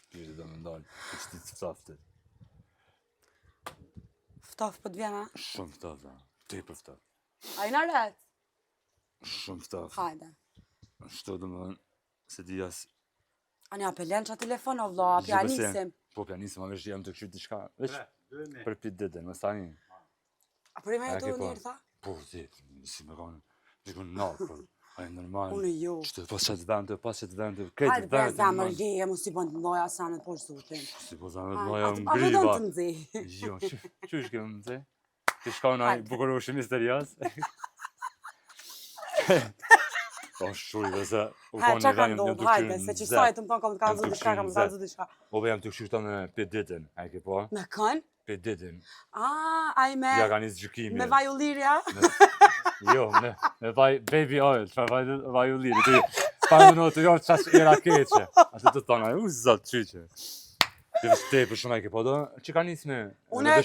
Shpirti do më ndalë, që ti të ftaftit. Ftaf për të vjena? Shumë ftaf, ti për ftaf. A i në ret? Shumë ftaf. Hajde. Shto do më se di as... A një apelen që a telefon, o vlo, a pianisim? Po pianisim, a vesh jam të këshyt t'i shka. Vesh për pit ditën, më stani. A për i me e të njërë, tha? Po, ti, si me konë, diku në nakë, a e normal. Unë jo. Qëtë pas qëtë vend, krejtë vend. Hajde për zemër leje, mu si bënd të mdoja sanet por zotin. Si po zemër të mdoja më A ngriva. do të nëzi? Jo, që është kemë nëzi? Ti shkona i bukuroshi misterias? Po shuj dhe se u konë Qa ka ndodhë, hajde, se që sajtë më tonë kam të kalëzë të shka, kam të kalëzë të shka. Po be jam të këshyshta me pit ditën, a i ke po? Me kënë? Pit ditën. A i me... Ja ka njësë gjukimi. Me vajullirja? Jo, me baby oil, me vajulliri. Ti, pa më në të jorë qash i rakeqe. Atë të tona, u zot qyqe. Ti vështë për shumë a i ke po do, që ka njësë me dëshmu? Une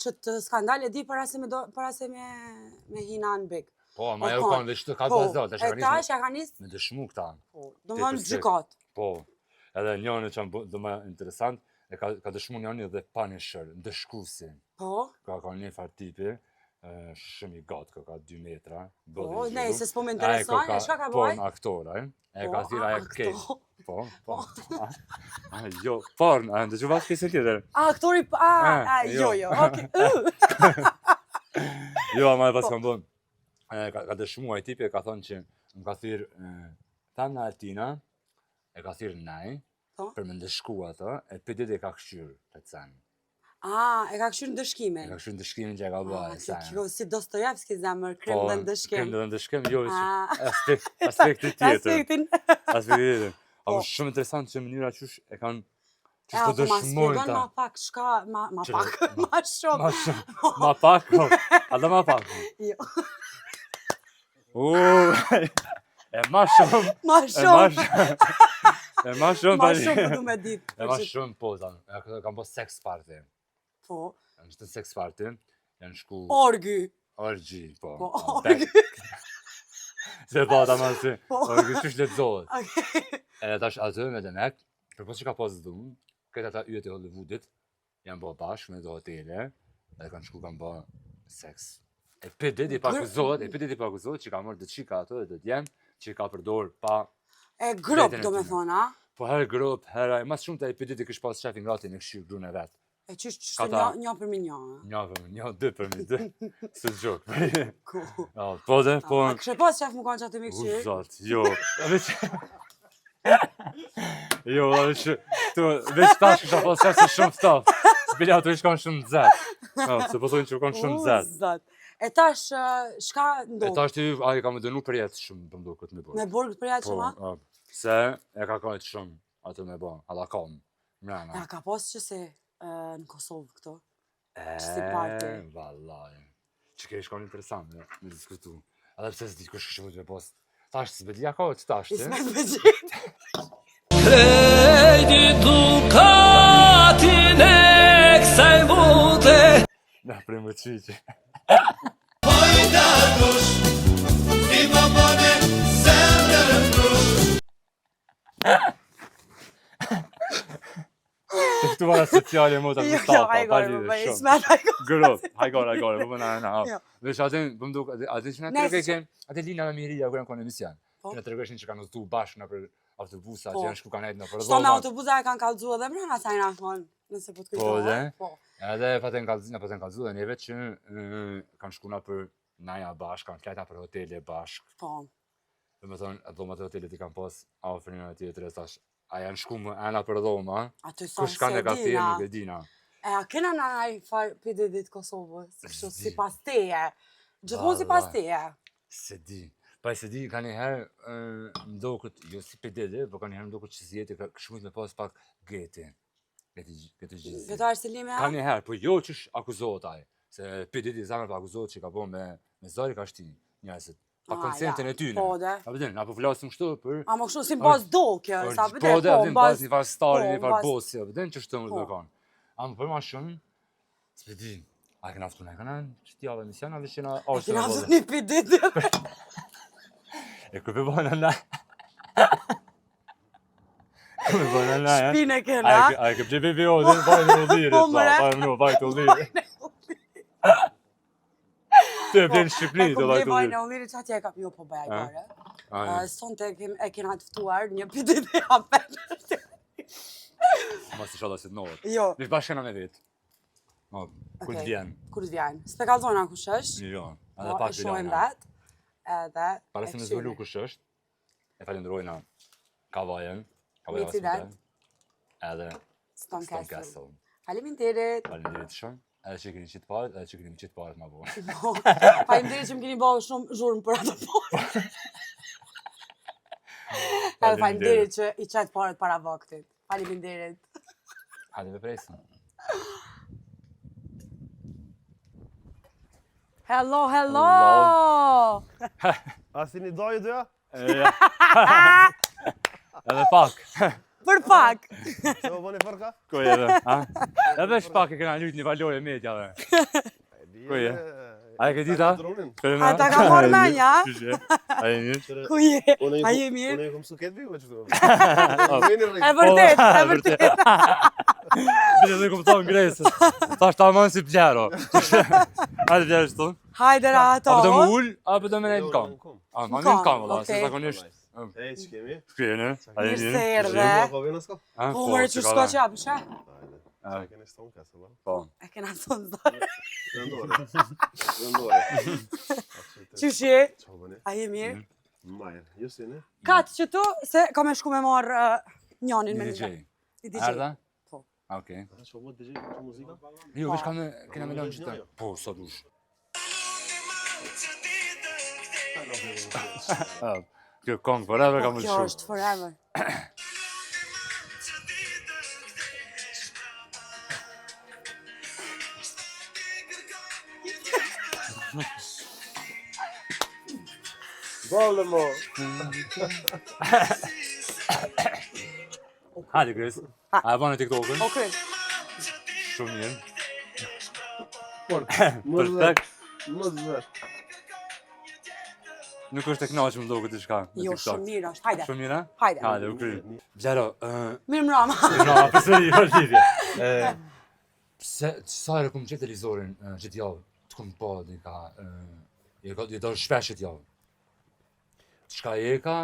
që të skandal e di para se me hina në big. Po, ma jo kanë veç të ka të vazhdojt, e tash ja ka njësë? Me dëshmu këta. Do më në gjykat. Po, edhe njënë që do më interesant, e ka dëshmu njënë dhe pa një shërë, ndëshkusin. Po? Ka një farë tipi, shumë i gatë, ka 2 metra. Po, nej, se s'po më intereson, e shka ka Po, baj? në aktor, e ka thira e kejt. Po. Jo, porn, ndë që vasë kësë tjetër. Aktori, jo, okej. Jo, ama e pas kam bon. Ka dëshmu a i tipi e ka thonë që më ka thirë, tham në Altina, e ka thirë nej, për më ndëshku ato, e për dit e ka këshyrë të cenë. E ka këshyrë në dëshkime? E ka këshyrë në dëshkimin që e ka bëjë, sa. Kjo si Dostojevski zemër, krim dhe ndëshkim. Krim dhe ndëshkim, jo, aspekti tjetër. Aspektin. Aspekti tjetër. A më shumë interesant që mënyra qysh e kanë qysh të dëshmojnë ta. Ma pak, shka, ma pak, ma shumë. Ma pak, a dhe ma pak. Jo. E ma shumë. Ma shumë. E ma shumë. Ma shumë për du me ditë. E ma shumë, po, kam po sex party. Po. Në qëtë sex party, janë shku... Orgy. Orgy, po. Po, orgy. Se po, ta ma si, orgy qysh letëzohet. E tash atë me demek, për po që ka posë dhumë, këtë ata yjet e Hollywoodit, janë po bashkë me do hotele, dhe kanë shku kanë po seks. E për dit i pakuzohet, që ka mërë dhe qika ato dhe dhe djemë, që ka përdor pa... E grup, do me thonë, a? Po herë grup, herë, mas shumë të e për dit i kësh pas shefin rati në këshirë grune vetë. E qështë një për mi një, a? Një për mi një, 2 për mi 2, së gjokë. Po dhe, po... A kështë pas shef më kanë qatë mi këshirë? Uzat, jo. Jo, veç tash kësha pas shef se shumë staf. Bile ato ishë kanë shumë zetë. Se po thojnë që kanë shumë zetë. Uzat. E tash, shka ndodhë? E tash ti, a i ka më dënu për jetë shumë, për mdo këtë me bërë. Me borgë për jetë shumë, a? Se e ka kajtë shumë atë me bërë, ala kam, mrena. Ja, ka pas që se në Kosovë këto? Që si party? Vallaj. Që ke ishkon interesant me diskutu. Edhe pse s'di kush kështë me post. Tash s'bedia ka që tash, ti? Ismet me gjithë. Kredi dukatin e kësaj bote. Na, primo qiqe. Hojda dush, ti më bëne zemrën dush. Të këtu vara sociale mota të stapa, pa lidhe shumë. Grup, hajgore, po më në Vesh atin, pëmdu, atin që në të regejken, atin Lina me Miria kërën konë emision. Që në të regejshin që kanë nëzdu bashkë në për autobusa, që janë shku kanë ejtë në për Shto me autobusa e kanë kalëzu edhe mërëna sajnë akon, nëse po të kujtohet. Po, edhe paten kalëzu dhe njeve që kanë shku në për naja bashkë, kanë klejta për hotele bashkë. Po. Dhe me thonë, dhomat e hotelet i kanë pos ofrinë e tjetër, tash, a janë shku më ena për dhoma, kush ka negativë nuk e dina. E a kena në nëj farë PDD-t Kosovës, kështu si pas teje, gjithmonë si pas teje. Se di, pa e se di, ka njëherë, mdo këtë, jo si PDD, po ka njëherë mdo këtë që si jeti, ka shmujt me pas pak geti, këtë gjithë. Këtë arselime? Ka njëherë, po jo që akuzohet aj, se PDD zamër pa akuzohet që ka bo me zari ka shti njësit. Pa konsentin e tyne. Po dhe. A përdin, apo flasëm shtu për... A më kështu si bas do kjo, sa përdin, po dhe, përdin, bas një farë stari, një farë bosi, a përdin që shtu më të kanë. A më për ma shumë, së përdin, a këna aftu në e kanë, që ti ave emision, a vishina arshë në vodë. E këna aftu një pidit. E kërë përbana në... Shpinë e kena. A e ke gjepë vjodin, bajnë e ullirit, Po, more. bajnë e ullirit. Të e blenë Shqipni të bajnë bajnë e e ullirit. ullirit që atje e kam, jo po bëja i pare. Ah, Sonte e kena të ftuar një pyetje dhe apel. Mos të shoda si të nohet. Jo. Nish bashkëna me vetë. Kur të vjen, Kur të vjen. S'pe kallzona kush është? një jo. Edhe Po, pak e shohim Viljana. vet. Edhe Para se e me këshyri. zvëllu kush është, e falenderojna Kavajen, Kavaja Micidet. Hospital, edhe Stone Stone Castle. Castle. Faleminderit. Faleminderit shumë, edhe që keni qitë parët, edhe që keni qitë parët ma bërë. Po, faleminderit që më keni bërë shumë zhurmë për ato parë. Edhe faleminderit që i qajtë parët para vaktit. Faleminderit. Hajde me presin. Hello, hello! A si një dojë të ja? Edhe pak. Për pak! Se më bëni përka? Ko e edhe, ha? Edhe shpak e kena lujt një valore medjave. Ku je? A e ke dita? A ta ka marrë menja? A e një? Ku je? A je mirë? Unë e kom su ketë vive që të E vërtet, e vërtet. Bide dhe kom thonë ngresës. Ta është ta manë si pgjero. Hajde pgjero shtu. Hajde rato. Apo do më ull, apo do me nejtë kam. A, ma nejtë kam, valla, se Okej. zakonisht. E, që kemi? Shkjene, a e Mirë se një? erdhe. Po vjen asko? Po mërë që shko që apë, shë? Hajde. Që keni Stone Castle, ba? Po. E kena thonë zare. Rëndore. Rëndore. Qyshi? Qa bëni? A je mirë? Majrë. Ju si ne? Katë që tu, se ka me shku me marrë njonin me Një një. DJ. I DJ. Erda? Po. Okej. A që bëtë DJ që muzika? Jo, veç kena me lënë qëtë. Po, sa dush. Kjo kong forever ka Po, më kjo shumë. është forever. Bolle mo! Hajde, Kris. A e banë TikTok-ën? O kry. Shumë mirë. Më zë. Perfekt. Më zë. Nuk është e knaqë më do këtë shka. Jo, shumë mirë është. Hajde. Shumë mirë, a? Hajde. Hajde, u kry. Gjero, Mirë mrama. no, pësëri, ka lidhje. Pse, sa herë kom qetë televizorin gjithë javë, të kom po një ka, je do shpesh gjithë javë. Qka je ka,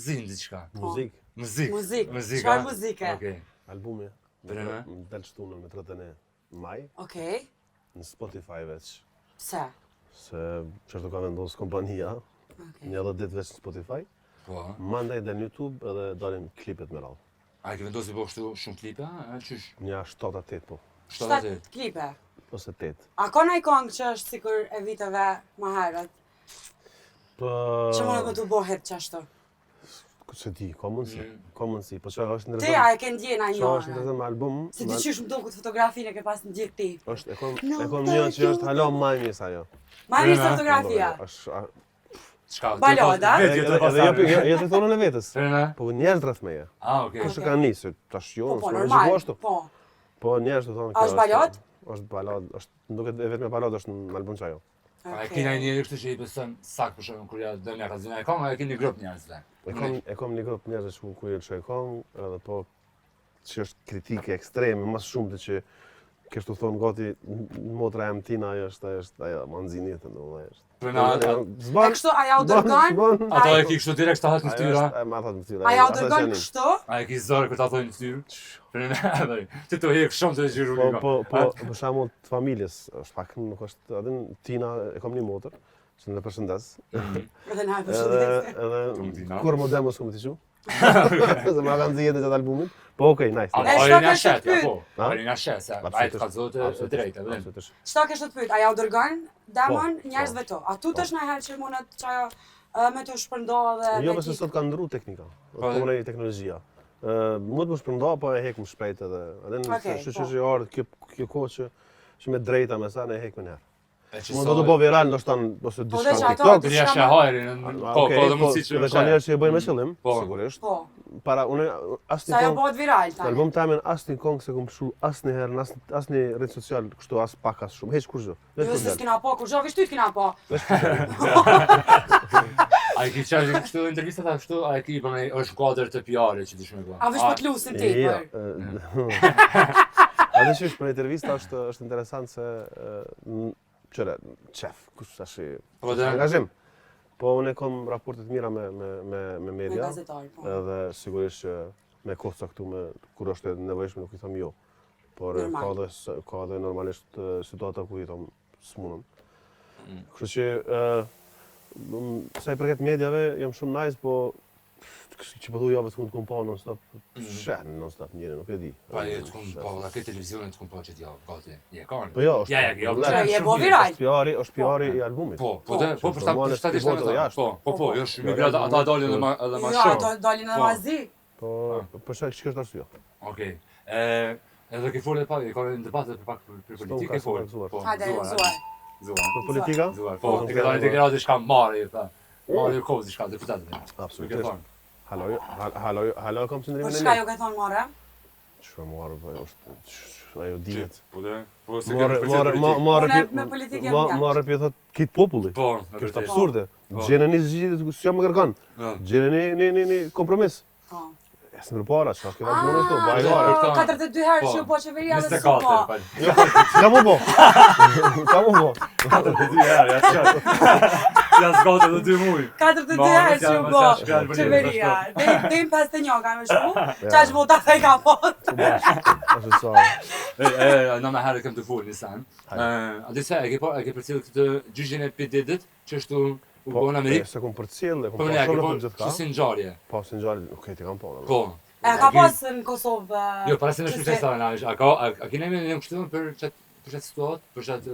zinë diçka. Muzik. Muzik. Muzik. Muzik, Çfarë a? muzike? Okej. Albumi. Brëna? Më delë shtunën me 30 maj. Okej. Në Spotify veç. Pse? Se qërto ka vendosë kompania. Okej. Një 10 ditë veç në Spotify. Po. Mandaj dhe në YouTube edhe dalim klipet me radhë. A e ke vendosi po kështu shumë klipe, a? Qysh? Nja 7-8 po. 7-8. Klipe. Ose 8. A ka naj kongë që është sikur e viteve më herët? Po... Që më të bohet që ashtu? Se ti, ka mundësi. Ka mundësi. Po që është Ti ndërëzëm... a e ke ndjena Që është njërë? ndërëzëm album... Se ti qysh më do këtë fotografinë e ke pas në gjithë ti? është, e kom një që është halo ma e mirë sa jo. Ma e mirë se Brëna? fotografia. Qka? Baloda? Vetë jetë Edhe jetë të thonën e vetës. Brëna? Po njerëz rreth meje. A, okej. Kështë kanë nisë, tash jo, Po, s'më normal. gjithashtu. Po. Po njerëz të thonë A është balot? Është balot, është nuk e vetëm e balot është në album çajo. A e kina njëri kështu që i beson sak për shumë kur ja do një kazina e kong, a e kini grup njerëzve? E kam një grup njerëz që ku e çoj kong, edhe po që është kritike ekstreme, më shumë të që kështu thonë gati motra e Tina ajo është ajo manzinit domethënë. Brëna, E Zban. kështu, a ja u dërgon? ato e ki kështu direkt ta hatë në ftyra? Ma thot në fytyra. A ja u dërgon kështu? A e ki zorë kur ta thojnë në ftyrë? Brëna, ti të hek shumë të gjiru një Po, për shembull të familjes, është pak nuk është, atë Tina e kam një motër, që në përshëndes. Edhe na e Edhe përshëndesim. edhe kur më demos kom të çu. Se ma kanë dhjetë gjatë albumit. Po okej, nice. A E, e shka një kështë shet, ja pyet? po. Ha? A e një shet, se a e të ka zote e drejtë, vëllin. Absolutisht. Qëta kështë të pyet, a ja u dërgon demon Po, njerëzve to? A tu tash na herë që mundet qajo me të shpërndo dhe... Jo, me pse ti- sot ka ndru teknika. Po, Është komunej teknologjia. Mu të më shpërnda, po e hek më shpejt edhe. Okej, Edhe po. që ardhë kjo kohë që me drejta me sa ne hek me njerë. E që Mu do të bo viral, ndoshta ose Po, diçka dhe që në ato- TikTok. Të jashtë e hajrin, po, Okej, ka dhe mundësi që Dhe ka njerë që e bëjnë me qëllim, Po. sigurisht. Po, Para, unë asnjë sa jo kong, bëhet viral në tani. album tamen asnjë kong se kom pshu asnjëherë në asnjë rrjet social, kështu as pak as shumë, heq kurrë. Jo se s'kina po, kur gjo vishtyt kina po. A i ki qenë kështu intervistat kështu, a i ki për me është kuadrë të PR-e që të shumë e A vesh po të lusin ti, Jo. për. Edhe që për intervista është interesant se qëre, qef, kush tash Po dhe? angazhim. Po unë kam raportet mira me Me media. gazetar, po. Edhe sigurisht që me kohë caktuar kur është e nevojshme nuk i them jo. Por Normal. ka dhe normalisht situata ku i them s'munëm. Kështu që sa i përket mediave jam shumë nice, po që po thuj javë të kom pa non-stop, shen non-stop njëri, nuk e di. Pa e të kumë pa, dhe këtë televizionin të kumë pa që t'ja, gati, je kanë. Po jo, është. Ja, Je bo viral. Është PR-i i albumit. Po, për shtatisht në jashtë. Po, jo, shumë i gratë, ata dalin edhe ma Jo, shumë. ato dalin edhe ma zi. Po, për shkak që është arsye. Okej. Edhe ke folë pak, ka një debat për pak për politikë ke folë. Po, Hajde, zuar. Zuar. Për politika? Zuar. Po, ti ke dalë diçka marrë, tha. Marrë kohë diçka deputetët. Absolutisht. Halo, kam qëndrimin Po e shka ju ka thonë more? Çfarë morë, po është ajo dihet. Po dhe? Po se Unë me politikë jam jashtë. Marrë për thot kit populli. Po, Është absurde. Gjene një zgjidhje që më kërkon. Gjene një kompromis. Po. Esë në para, çka ke vazhduar këtu, bajgare. 42 herë që po qeveria dhe su 24, po. pal. Ka më po. Ka më po. 42 herë, ja çfarë. Ja zgatë edhe 2 muaj. 42 herë që po qeveria. Dhe im 51 ka me shku. Qash vota dhe i ka pot. Është sa. Na me herë kem të folë një sen. A di se, e ke përcjellë këtë gjyqjen e Pididit, që është u bënë në Amerikë? Se kom përcjell, kom Po ne, pasur ke në po gjithka. që si ngjarje. Po, si ngjarje, okej, ti kam po. Po. E ka pas në Kosovë. Jo, para se në shpesë sa na, a keni në kështu për çat situatë, për çat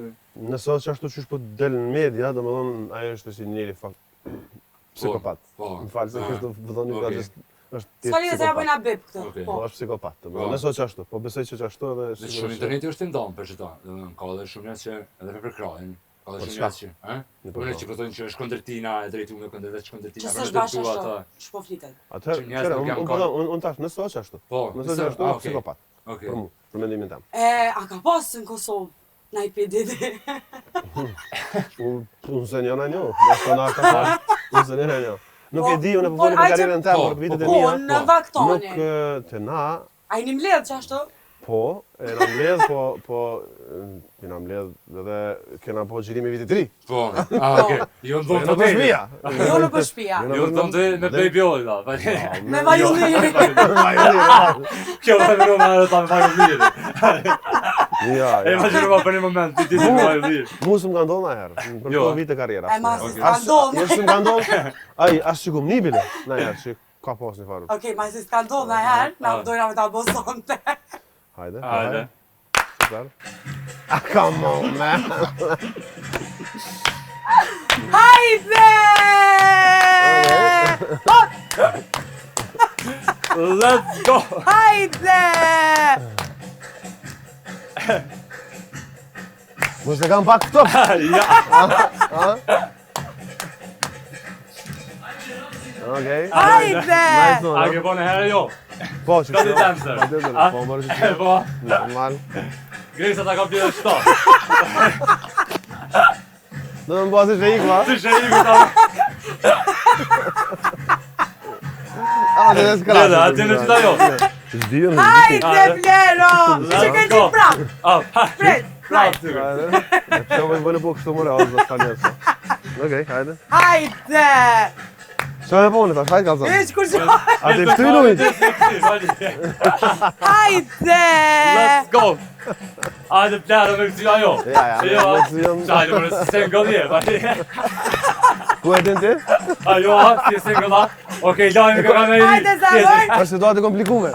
Nëse që ashtu qysh po del në media, domethënë ajo është si njëri psikopat. Po. Më falë se kështu vëdhoni ka është S'ka lidhje se ja bëjna bip këtë. Okej. Po, Po. është psikopat. Domethënë nëse që ashtu, po besoj që ashtu edhe Dhe shumë interneti është i ndonë për çdo. Domethënë ka edhe shumë njerëz që edhe për krajin. Ka edhe shumë njerëz që, Po ne që po thonë që është kundërtina e drejtuar kundër vetë kundërtina. Që s'është bashkë ashtu. Shpo flitet. Atëherë, që njerëzit nuk janë kanë. unë tash nëse që ashtu. Po. Nëse që ashtu, është psikopat. Okej. Për mua, për mendimin tim. A ka pas në Kosovë na i Pididi. Unë se njëna një, nëse na ka pas, unë se njëna një. Nuk e di, unë e përfoli për karrierën temë, për vitet e Po, mia. në vaktoni. Nuk të na, A i një mledh që ashtu? po, e na mbledh, po, e na mbledh edhe kena po gjirimi vitit 3. Po. Okej. Jo në Në për shpia. Jo në për shpia. Jo në të me baby oil, da. Me vajulliri. Kjo dhe më rëma edhe ta me vajulliri. Ja, E imagjinova për një moment, ti me vajulliri. mu së më ka ndonë aherë, për Jo. këto vite karriera. E ma si s'ka ndonë. Së më ka ndonë, ai, as që kum nibile, na ja, që ka pas një farë. Okej, ma si s'ka ndonë dhe herë, na më dojna me ta bosonte. Hajde, Hajde. Super. Come on, man. Hajde! Let's go! Hajde! Mos e kam pak këto. Ja! Okej. Hajde! Nice A one. ke po në herë jo? Po, që Ka një dancer. Po, mërë që Po, normal. Gresa ta ka bjerë shto. Do të më basi që ikma. Ti shë i këta. Dhe s'ka. Leda, aty në qita jo. S'dion. Hajde, Vlero! Që ke një prap! Prit, Prap ty. Hajde. Që më bënë po kështu mëre, ozë s'ka njësë. Okej, hajde. Hajde! Qa me poni tash, hajde kalëzëm. Ish kur që... A të ftynu ujtë? Hajde! Let's go! Hajde plera me këtila jo. Ja, Jo, me këtila. Qajde më nësë single je. Ku e din ti? Ajo, ti e single da. Okej, lajme ka me i. Hajde, Zavoj! Është situatë komplikume.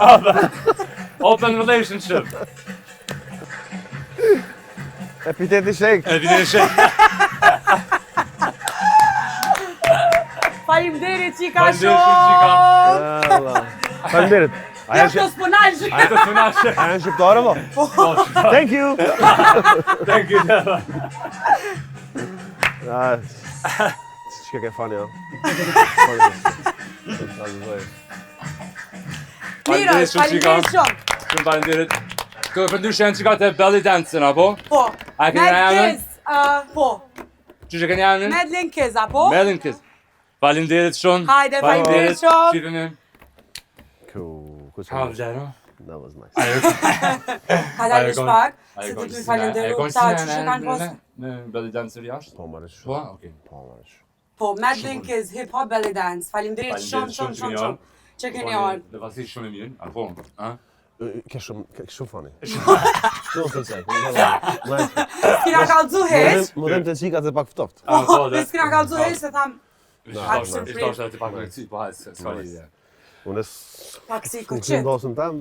Open relationship. Epiteti shake. E vjen shek. Faleminderit qika Faleminderit, shumë! Faleminderit. Ja shto s'punajsh! Ajde të funash. A janë shqiptare po? Thank you. Thank you. Çka ke fani, jo? Mira, Faleminderit shumë, qika. faleminderit shumë! Shumë falenderit. Këtë për ndryshë që ka të belly dancing, apo? Po, A keni emrin? Medliz, po, Që që keni emrin? Medlin Kiz, apo? Medlin Kiz. Faleminderit shumë. Hajde, faleminderit shumë. Shifemi. Ku Ha vlerë. That was nice. Kalaj shpak, se të ty falenderu ta që kanë posë. Në belly dancer jashtë? Po marrë shumë. Po, okay. Po marrë shumë. Po, Mad Link is hip hop belly dance. Faleminderit shumë. Që keni ardhur. Dhe pasi shumë e mirë, apo, ha? Ke shumë funny. Shumë të qekë. S'kina kallëzu heq. Më dhem të qikat e pak ftoft. Po, s'kina kallëzu heq se tham Ishtë të pak me këci, po hajtë, s'ka lidhje. Unë pak si nuk koqit. ndosën tam.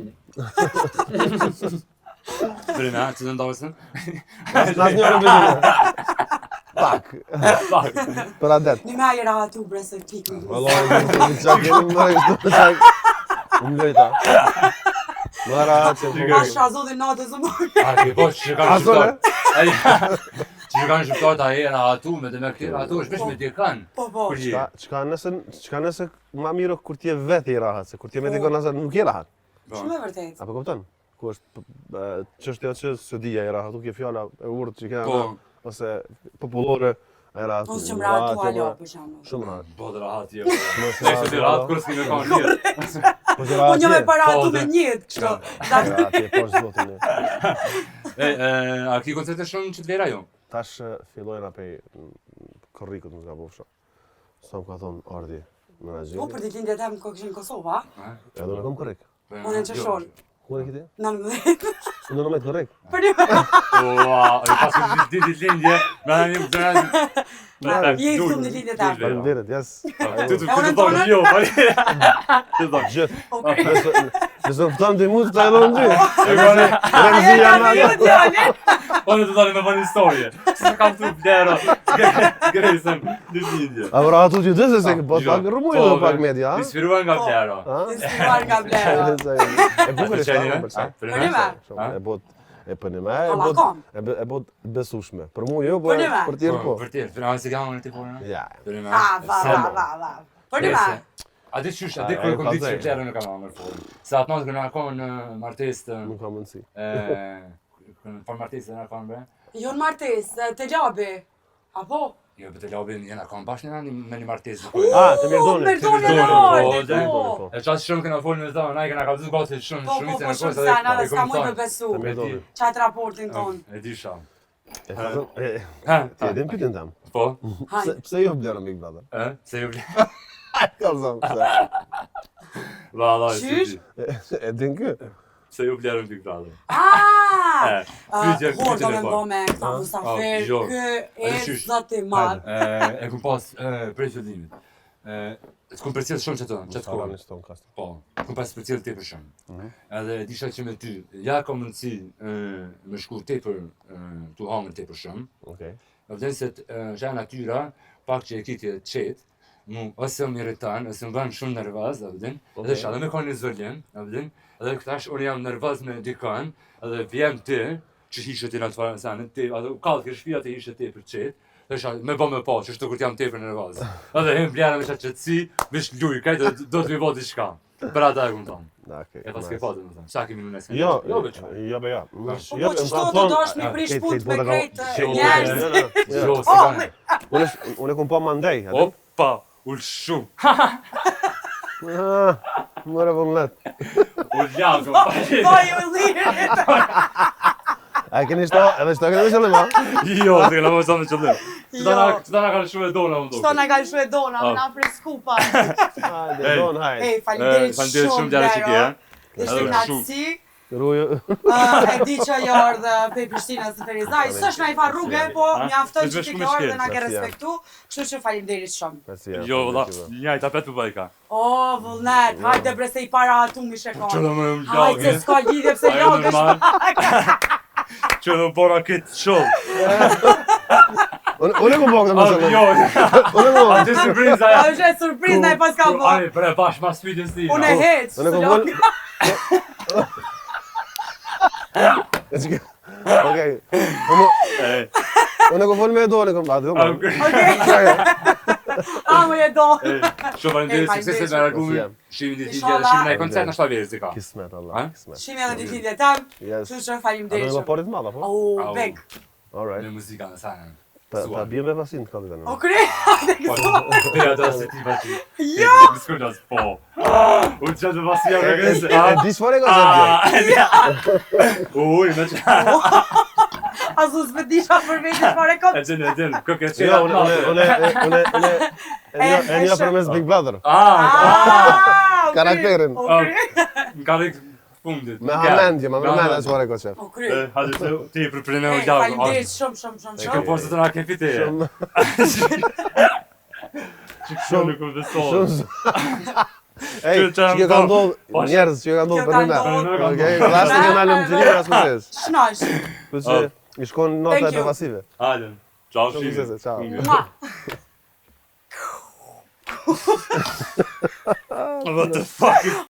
Brina, që të ndosën? Nas njërë bëgjë. Pak. Për adet. Një me a i rahatu bre se kikë. Vallaj, në qak jemi më kështu qak. Unë lojta. Më rahat që A shazodhi natë zë më. A, ke po, që kanë shqiptar. Që kanë shqiptar ta e rahatu me dhe me këtë rahatu, është vesh me tje kanë. Po. Çka nëse ma mirë kur ti je vetë i rahat, se kur ti je me dikon nëse nuk je rahat. Shumë e vërtet. Apo kupton? Ku është çështja që së dija e rahatu, ke fjala e urtë që Po. kena ose popullore e rahatu. Ose që më rahatu alo, për shumë. Shumë rahat. Po dhe rahat jo. Nëse të rahat, kur s'ki me kanë mirë. Po që Unë një me paratu Po, me dhe- njët, kështu. rahat je po zotin. A ki koncerte shumë që të vera jo? Tash fillojnë apej korrikut më ka bofsha. Sa më ka thonë ardhi në Po, Nazhiri. për ditë lindjet e më këshin Kosova, Edhe unë kam korrik. unë e që shol. Ku e kiti? 19. Unë në me korrik. Për një Ua, e pas kështë ditit lindje, me në një më Je i thumë në lindjet e. Faleminderit, yes. Ty të Orën të tonë? jo, Ty të Gjithë. Okej. Nëse më fëtam të mund të e dhënë ty. Ajo Remzi ka janë një djale. Unë të dalë me bënë historie. Se kam të blero, gresëm në lindje. A vëra atu që dëse se po pak rëmuj dhe pak media, I sfiruan nga blero. Diskuar nga blera. E bukur është ta, më përsa. Për një me. E bot e për një me, Allakon. e bot besushme. Për mu jo, po Për një me. për tjerë po. Vërtet, finanë se kam në të porë. Ja. Va. Për një me. A di qysh, a di kërë këmë ditë që blero në kam amër forë. Se atë natë këna konë në martes të... Nuk ka mundësi. Për martes të në kam bre. Jo në martes, të gjabi. Apo? Jo, për të labin jena kam bashkë me një martes. Të mirdoni. Merdoni në po, ardhe, po. po. E qasë shumë këna folë me zonë, na i këna kalëzu gati shumë Po, shumicën e shumë kohës. se ana dhe s'ka mujtë me besu. Të mirdoni. Qatë raportin ton. E di shumë. Ti edhin pytin tam. Po? Hajde. Pse jo blero Big Brother? Se ju bli... Kalzom, pse? Valla, Qysh? Edhin kë? se ju blerën Big Brother. Hor do me mbo me këta musafir, jo. kë e zoti madh. E kum pas prej fillimit. Të kum përcjell shumë çato, çato kohë. Në ston kast. Po, kum pas përcjell tepër shumë. Edhe disha që me ty, ja ka mundësi me shku tepër, tu hangër tepër shumë. Okej. Vjen se ja natyra, pak që e kitje qetë, ose më irritan, ose më bën shumë nervoz, a vjen. Edhe shalom me kanë zolën, a vjen. Edhe këtash unë jam nervoz me dikën, edhe vjen ti, që hishe ti në të farë sanë, ti, atë kallë kërë shpia ti hishe tepër qetë, dhe shalom, me bë me pa, që shtu kur t'jam tepër nervoz. Edhe hem bljera me shatë qëtësi, vish luj, kajtë do t'mi bo diçka. Për ata e këmë tonë. E pas ke patë, më thëmë, qa kemi në nesë? Jo, Jo, veç. jo be ja. Po që shto të dosh me prish put me krejtë Jo, njerëz. Jo, se kanë. Unë e kom pa mandej. Opa, ullë shumë. Mëre vullnet. Ullë jam, kom pa. Po ju lirë. A keni shto, edhe shto keni qëllim, ha? Jo, se këna më zonë në qëllim. Jo. Që ta na kanë shumë e dona, më Shto na ka shu e dona, Oh. na prej skupa. Hajde, don, hajde. Ej, faleminderit Faleminderit shumë djara që Blero. ke. Ishte Edhe knatësi. Ruju. E di që jo ardhe pe Prishtinës së Ferizaj, s'është na i fa rrugë, po mjafton që ti ke ardhe dhe na ke respektu, kështu që faleminderit shumë. Jo, valla, njaj tapet për bajka. O, vullnet, hajde bre se i para atu mi shekon. Që në më më Hajde se lagë. s'ka lidhje pse Ajo lagësh normal. pak. Që në bora këtë shumë. Unë e kom bëgë, më Jo, Unë e kom atë surpriza ja. A është e surprizë i pas ka bo. Ani, bre, bash mas fytën si. Unë e heq. Unë e kom bëgë. Okej. Unë e kom bëgë me dorë, kom bëgë. A më je do. Shumë faleminderit, sukses me argumin. Shimin ditë tjetër, shimin ai koncert në shtaverës ka. Kismet, Allah, kismet. Shimi edhe ditë lidhje tam, Yes. kështu që A do faleminderit në shumë. porit madha, po? O, beg. Me Alright. muzika në sanë. Ta bjem me vasin të kallit O kre, hajde këto. Te ato se ti vati. Jo! Diskutas po. U çdo vasia me kësë. E di çfarë ka zgjidhje. Uj, më çfarë? Azu s'bëdisha për vetë fare kot. E din, kokë çe. Jo, unë e një përmes Big Brother. Karakterin. Më ka dhënë fundit. Me hamendje, me hamendje çfarë ka qef. O kre. Hajde se ti për prinë u gjallë. Faleminderit shumë. Që po se të na ke fite. Shumë nuk u besoj. Ej, që ka ndodhë njerëz, që ka ndodhë për në me. Okej, lasë që në alëm të një rasë më tësh. Shnash. Për që i shkon nota e bevasive. Hajde. Ciao, Shumë Shime. sese, ciao. Mua. What the fuck?